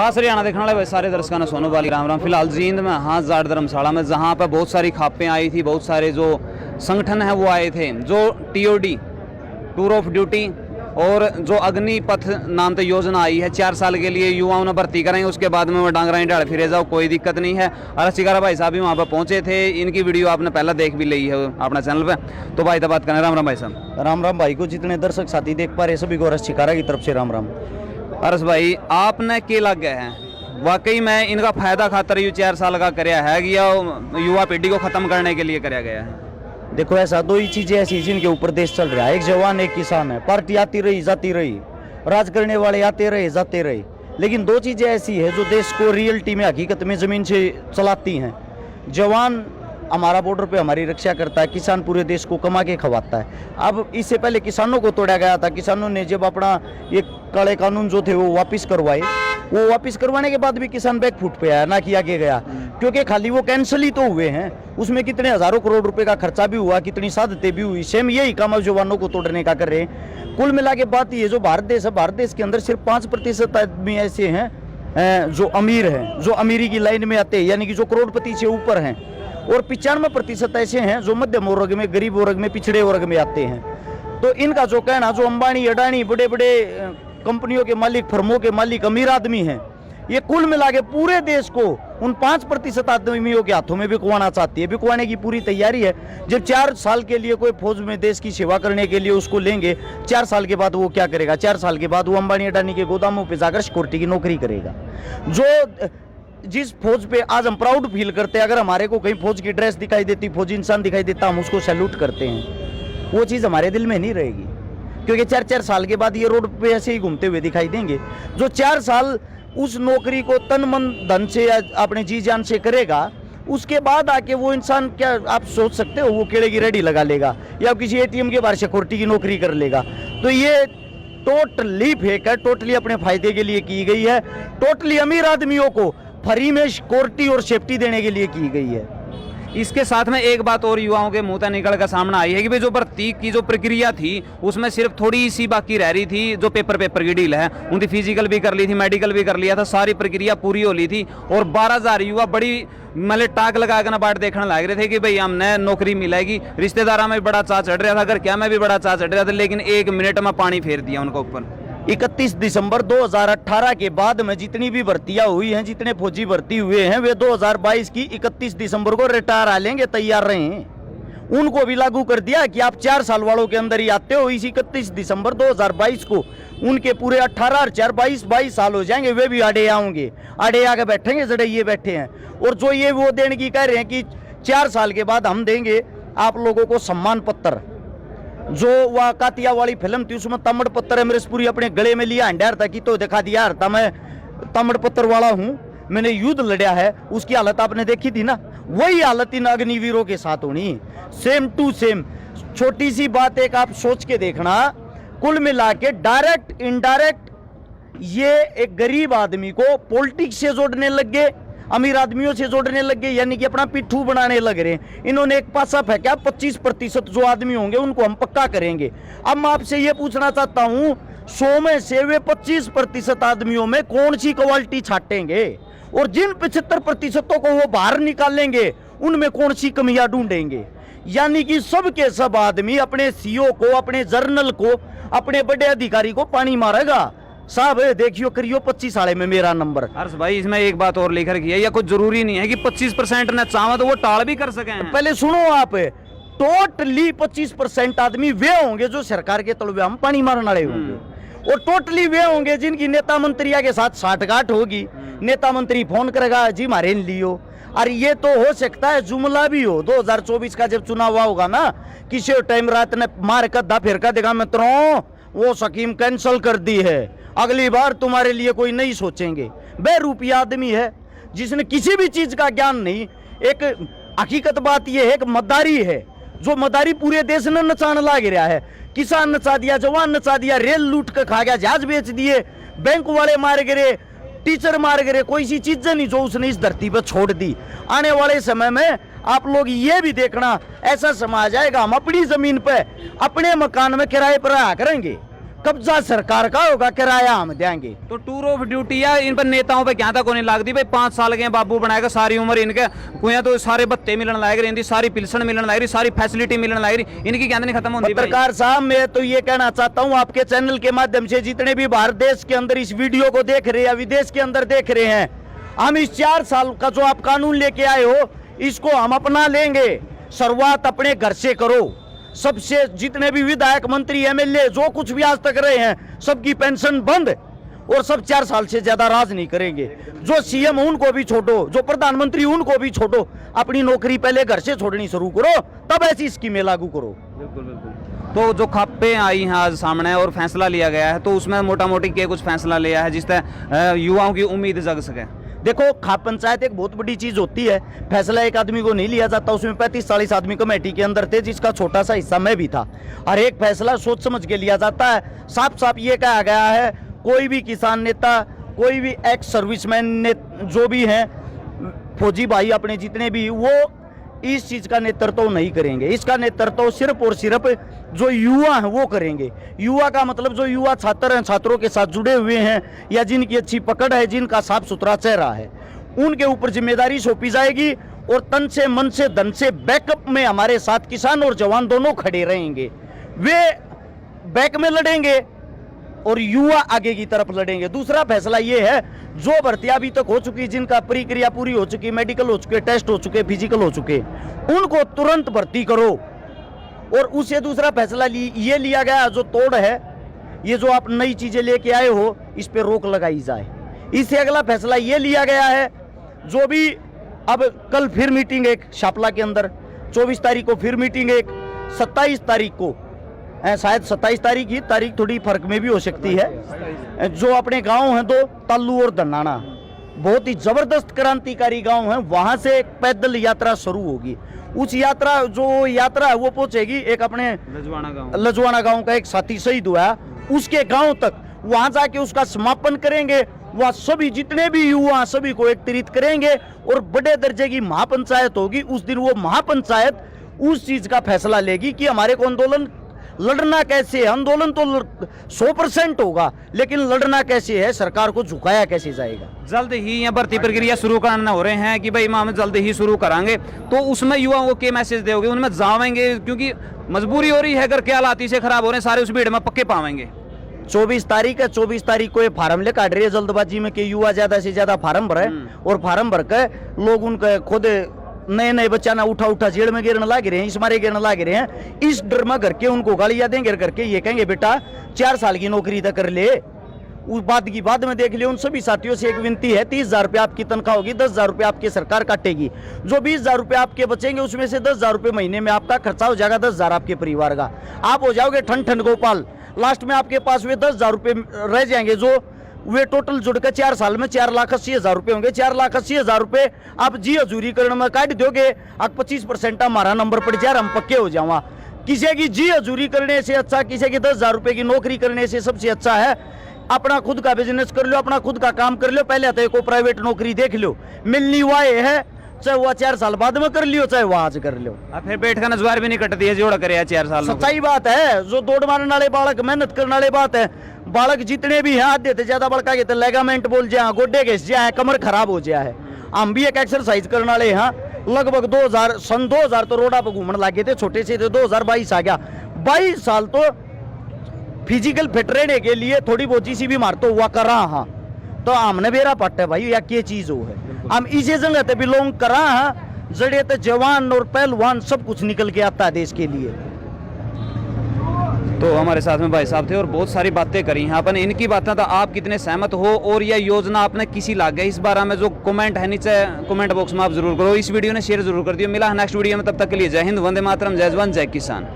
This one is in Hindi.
खास हरियाणा देखने वाले सारे दर्शकों ने सोनू वाली राम राम। फिलहाल जींद में हाँ जाट धर्मशाला में जहाँ पर बहुत सारी खापें आई थी, बहुत सारे जो संगठन है वो आए थे, जो टीओडी टूर ऑफ ड्यूटी और जो अग्निपथ नाम से योजना आई है 4 साल के लिए युवाओं ने भर्ती कराएंगे, उसके बाद में वो डांगराई डाल फिरे जाओ, कोई दिक्कत नहीं है। और शिकारा भाई साहब भी वहाँ पर पहुँचे थे, इनकी वीडियो आपने पहले देख भी ली है अपना चैनल पे। तो भाई तो बात करें, राम राम भाई साहब। राम राम भाई को, जितने दर्शक साथी देख पा रहे सभी को अरस शिकारा की तरफ से राम राम। अरस भाई आपने के लग गए हैं, वाकई में इनका फायदा खातर ये 4 साल का कराया है या युवा पीढ़ी को खत्म करने के लिए कराया गया है? देखो ऐसा दो ही चीजें ऐसी जिनके ऊपर देश चल रहा है, एक जवान एक किसान है। पार्टी आती रही जाती रही, राज करने वाले आते रहे जाते रहे, लेकिन दो चीजें ऐसी है जो देश को रियलिटी में हकीकत में जमीन से चलाती हैं। जवान हमारा बॉर्डर पे हमारी रक्षा करता है, किसान पूरे देश को कमा के खवाता है। अब इससे पहले किसानों को तोड़ा गया था, किसानों ने जब अपना ये काले कानून जो थे वो वापस करवाए, वो वापस करवाने के बाद भी किसान बैकफुट पे आया, ना किया के गया, क्योंकि खाली वो कैंसिल ही तो हुए हैं। उसमें कितने हजारों करोड़ रुपए का खर्चा भी हुआ, कितनी साधतें भी हुई, सेम यही काम अब जवानों को तोड़ने का कर रहे हैं। कुल मिला के बात ये, जो भारत देश है, भारत देश के अंदर सिर्फ 5% आदमी ऐसे हैं जो अमीर हैं, जो अमीरी की लाइन में आते हैं, यानी कि जो करोड़पति से ऊपर हैं, और 95% ऐसे हैं जो मध्यम वर्ग में, गरीब वर्ग में, पिछड़े वर्ग में आते हैं। तो इनका जो कहना, जो अंबानी अडानी बड़े बड़े कंपनियों के मालिक, फर्मों के मालिक अमीर आदमी हैं, ये कुल मिला के पूरे देश को उन 5% आदमियों के हाथों में बिकवाना चाहती है। बिकवाने की पूरी तैयारी है। जब 4 साल के लिए कोई फौज में देश की सेवा करने के लिए उसको लेंगे, 4 साल के बाद वो क्या करेगा? 4 साल के बाद वो अंबानी अडानी के गोदामों पे जाकर सिक्योरिटी की नौकरी करेगा। जो जिस फौज पे आज हम प्राउड फील करते हैं, अगर हमारे को कहीं फौज की ड्रेस दिखाई देती, फौजी इंसान दिखाई देता, हम उसको सैल्यूट करते हैं। वो चीज़ हमारे दिल में नहीं रहेगी, क्योंकि 4-4 साल के बाद ये रोड पे ऐसे ही घूमते हुए दिखाई देंगे। जो 4 साल उस नौकरी को तन मन धन से अपने जी जान से करेगा, उसके बाद आके वो इंसान, क्या आप सोच सकते हो, वो केले की रेडी लगा लेगा या किसी एटीएम के बाहर सिक्योरिटी की नौकरी कर लेगा? तो ये टोटली फेक है, टोटली अपने फायदे के लिए की गई है, टोटली अमीर आदमियों को फ्री में सिक्योरिटी और सेफ्टी देने के लिए की गई है। इसके साथ में एक बात और युवाओं के मुंह से निकल कर सामने आई है कि भाई जो भर्ती की जो प्रक्रिया थी उसमें सिर्फ थोड़ी सी बाकी रह रही थी, जो पेपर की डील है, उनकी फिजिकल भी कर ली थी, मेडिकल भी कर लिया था, सारी प्रक्रिया पूरी हो ली थी, और 12,000 युवा बड़ी मतलब टाक लगा कर बाट देखने लग रहे थे कि भाई हमने नौकरी मिलेगी। रिश्तेदारों में भी बड़ा चाह चढ़ रहा था, घर क्या में भी बड़ा चाह चढ़ रहा था, लेकिन 1 मिनट में पानी फेर दिया उनके ऊपर। 31 दिसंबर 2018 के बाद में जितनी भी भर्तियां हुई हैं, जितने फौजी भर्ती हुए हैं, वे 2022 की 31 दिसंबर को रिटायर आ लेंगे, तैयार रहे हैं। उनको भी लागू कर दिया कि आप 4 साल वालों के अंदर ही आते हो। इसी 31 दिसंबर 2022 को उनके पूरे 18 और 4 22 साल हो जाएंगे, वे भी आड़े आएंगे, आड़े आके बैठेंगे जड़े ये बैठे हैं। और जो ये वो देने की कह रहे हैं कि 4 साल के बाद हम देंगे आप लोगों को सम्मान पत्र, जो वह कातिया वाली फिल्म थी उसमें तमड़ पत्थर अमरीशपुरी अपने गले में लिया, हंडार था कि तो दिखा दिया था मैं तमड़ पत्थर वाला हूं, मैंने युद्ध लड़ा है। उसकी हालत आपने देखी थी ना, वही हालत इन अग्निवीरों के साथ होनी, सेम टू सेम। छोटी सी बात एक आप सोच के देखना, कुल मिला के डायरेक्ट इनडायरेक्ट ये एक गरीब आदमी को पॉलिटिक्स से जोड़ने लग गए, अमीर आदमियों से जोड़ने लग गए, यानी कि अपना पिट्ठू बनाने लग रहे हैं। इन्होंने एक पासा फेंका, 25% जो आदमी होंगे उनको हम पक्का करेंगे। अब मैं आपसे ये पूछना चाहता हूं, 100 में से वे 25% आदमियों में कौन सी क्वालिटी छाटेंगे, और जिन 75% को वो बाहर निकालेंगे उनमें कौन सी कमियां ढूंढेंगे? यानी कि सब के सब आदमी अपने सीओ को, अपने जर्नल को, अपने बड़े अधिकारी को पानी मारेगा। साहब देखियो करियो 25 साल में मेरा नंबर। हर्ष भाई इसमें एक बात और लिख रखी है, या कुछ जरूरी नहीं है कि 25% ने चाहा तो वो टाल भी कर सके हैं। पहले सुनो आप, टोटली 25% आदमी वे होंगे जो सरकार के तलवे हम पानी मारने वाले होंगे, और टोटली वे होंगे जिनकी नेता मंत्रियों के साथ साठगांठ होगी। नेता मंत्री फोन करेगा, जी मारे लियो। और ये तो हो सकता है जुमला भी हो, 2024 का जब चुनाव होगा ना, किसी टाइम रात ने मार कर दा फिर का देगा मित्रों वो स्कीम कैंसिल कर दी है, अगली बार तुम्हारे लिए कोई नहीं सोचेंगे। बेरूपिया आदमी है जिसने किसी भी चीज का ज्ञान नहीं। एक हकीकत बात यह है कि मदारी है, जो मदारी पूरे देश ने नचान लाग रहा है। किसान नचा दिया, जवान नचा दिया, रेल लूट कर खा गया, जहाज बेच दिए, बैंक वाले मार गए, टीचर मार गए, कोई सी चीज नहीं जो उसने इस धरती पर छोड़ दी। आने वाले समय में आप लोग ये भी देखना, ऐसा समय आ जाएगा हम अपनी जमीन पे, अपने मकान में किराए पर रहा करेंगे, कब्जा सरकार का होगा, किराया हम देंगे। तो टूर ऑफ ड्यूटी या इन पर नेताओं पे क्या तक नहीं लगती भाई, 5 साल के हैं, बाबू बनाएगा, सारी उम्र इनके कुएं तो सारे बत्ते मिलन लायक रही, सारी पिल्सन मिलन लायक रही, सारी फैसिलिटी मिलन लायक रही, इनकी क्या नहीं खत्म होती। पत्रकार साहब मैं तो ये कहना चाहता हूँ आपके चैनल के माध्यम से, जितने भी भारत देश के अंदर इस वीडियो को देख रहे हैं या विदेश के अंदर देख रहे हैं, हम इस 4 साल का जो आप कानून लेके आए हो इसको हम अपना लेंगे। शुरुआत अपने घर से करो। सबसे जितने भी विधायक मंत्री एमएलए जो कुछ भी आज तक रहे हैं सबकी पेंशन बंद, और सब 4 साल से ज्यादा राज नहीं करेंगे। जो सीएम उनको भी छोड़ो, जो प्रधानमंत्री उनको भी छोड़ो, अपनी नौकरी पहले घर से छोड़नी शुरू करो, तब ऐसी स्कीमें लागू करो। बिल्कुल बिल्कुल। तो जो खापे आई हैं आज सामने और फैसला लिया गया है, तो उसमें मोटा मोटी क्या कुछ फैसला लिया है जिससे युवाओं की उम्मीद जग सके। देखो, खाप पंचायत एक बहुत बड़ी चीज होती है। फैसला एक आदमी को नहीं लिया जाता, उसमें 35-40 आदमी कमेटी के अंदर थे, जिसका छोटा सा हिस्सा मैं भी था। हर एक फैसला सोच समझ के लिया जाता है। साफ साफ ये कहा गया है, कोई भी किसान नेता, कोई भी एक्स सर्विसमैन ने जो भी हैं, फौजी भाई अपने जितने भी, वो इस चीज का नेतृत्व नहीं करेंगे। इसका नेतृत्व सिर्फ और सिर्फ जो युवा हैं वो करेंगे। युवा का मतलब जो युवा छात्र हैं, छात्रों के साथ जुड़े हुए हैं, या जिनकी अच्छी पकड़ है, जिनका साफ सुथरा चेहरा है, उनके ऊपर जिम्मेदारी सौंपी जाएगी। और तन से, मन से, धन से बैकअप में हमारे साथ किसान और जवान दोनों खड़े रहेंगे। वे बैक में लड़ेंगे और युवा आगे की तरफ लड़ेंगे। दूसरा फैसला ये है, जो भर्तियां अभी तक हो चुकी, जिनका प्रक्रिया पूरी हो चुकी, मेडिकल हो चुके, टेस्ट हो चुके, फिजिकल हो चुके, उनको तुरंत भर्ती करो। और उससे दूसरा फैसला ये लिया गया, जो तोड़ है, ये जो आप नई चीजें लेके आए हो, इस पे रोक लगाई जाए। इससे अगला फैसला ये लिया गया है, जो भी अब कल फिर मीटिंग एक शापला के अंदर, 24 तारीख को फिर मीटिंग एक, 27 तारीख को, शायद 27 तारीख की तारीख थोड़ी फर्क में भी हो सकती है। जो अपने गांव हैं दो, तालू और धनाना, बहुत ही जबरदस्त क्रांतिकारी गांव हैं, वहां से एक पैदल यात्रा शुरू होगी। उस यात्रा, जो यात्रा है वो पहुंचेगी एक अपने लजवाना गांव का एक साथी शहीद हुआ है, उसके गांव तक। वहां जाके उसका समापन करेंगे। वह सभी जितने भी युवा, सभी को एकत्रित करेंगे और बड़े दर्जे की महापंचायत होगी। उस दिन वो महापंचायत उस चीज का फैसला लेगी कि हमारे को आंदोलन लड़ना कैसे है। आंदोलन तो 100% होगा, लेकिन लड़ना कैसे है, सरकार को झुकाया कैसे जाएगा। जल्द ही यहाँ भर्ती प्रक्रिया शुरू करना हो रहे हैं कि भाई हम जल्द ही शुरू करांगे, तो उसमें युवाओं को क्या मैसेज दोगे? उनमें जावेंगे, क्योंकि मजबूरी हो रही है, अगर क्या हालात से खराब हो रहे हैं, सारे उस भीड़ में पक्के पावेंगे। 24 तारीख है, 24 तारीख को ये फार्म ले काट रही है जल्दबाजी में कि युवा ज्यादा से ज्यादा फार्म भरे, और फार्म भर के लोग उनके खुद नए नए बच्चा ना उठा जेल में गिरने लग रहे हैं, इस मारे गिरने लग रहे हैं। इस डर में करके उनको गालियां देंगे, करके ये कहेंगे बेटा 4 साल की नौकरी तक कर ले, उस बात की बाद में देख लियो। उन सभी साथियों से एक विनती है, 30,000 रुपये आपकी तनख्वाह होगी, 10,000 रुपये आपकी सरकार काटेगी। जो 20,000 रुपये आपके बचेंगे, उसमें से 10,000 रुपये महीने में आपका खर्चा हो जाएगा, 10,000 आपके परिवार का। आप हो जाओगे ठन गोपाल। लास्ट में आपके पास वे 10,000 रुपये रह जाएंगे, जो वे टोटल जुड़कर 4 साल में 4,80,000 रुपये होंगे। 4,80,000 रुपये आप जी हजूरी करने में काट दोगे, आप 25% हमारा नंबर पड़ जाए, हम पक्के हो जावा। किसी की जी हजूरी करने से अच्छा, किसी की 10,000 रुपये की नौकरी करने से सबसे अच्छा है अपना खुद का बिजनेस कर लो, अपना खुद का काम कर लो। पहले तो एक प्राइवेट नौकरी देख लो, मिलनी हुआ है, चाहे वह 4 साल बाद में कर लियो, चाहे वह आज कर लो। फिर पेट का नजवार भी नहीं कटती है, जोड़ा करे 4 साल। सच्चाई बात है, जो दौड़ मारने वाले बालक, मेहनत करने वाले बात है, बालक जितने भी हैं आधे से ज्यादा बड़का के लेगामेंट बोल जाए, गोड्डे घिस जाए, कमर खराब हो जाए है। हम भी एक एक्सरसाइज करने वाले हैं, लगभग 2000 तो रोडा पर घूमने लगे थे, छोटे से थे, 2022 आ गया। 22 साल तो फिजिकल फिट रहने के लिए थोड़ी बहुत सी बीमार तो हुआ करा। हाँ, तो हमने बेरा पट्ट है भाई, या क्या चीज हो है, हम इसी जगह ते बिलोंग करा है, जड़े तो जवान और पहलवान सब कुछ निकल के आता है देश के लिए। तो हमारे साथ में भाई साहब थे और बहुत सारी बातें करी हैं अपन। इनकी बातें तो आप कितने सहमत हो, और यह योजना आपने किसी लाग गया, इस बारे में जो कमेंट है नीचे कमेंट बॉक्स में आप जरूर करो। इस वीडियो ने शेयर जरूर कर दियो। मिला है नेक्स्ट वीडियो में, तब तक के लिए जय हिंद, वंदे मातरम, जय जवान, जय किसान।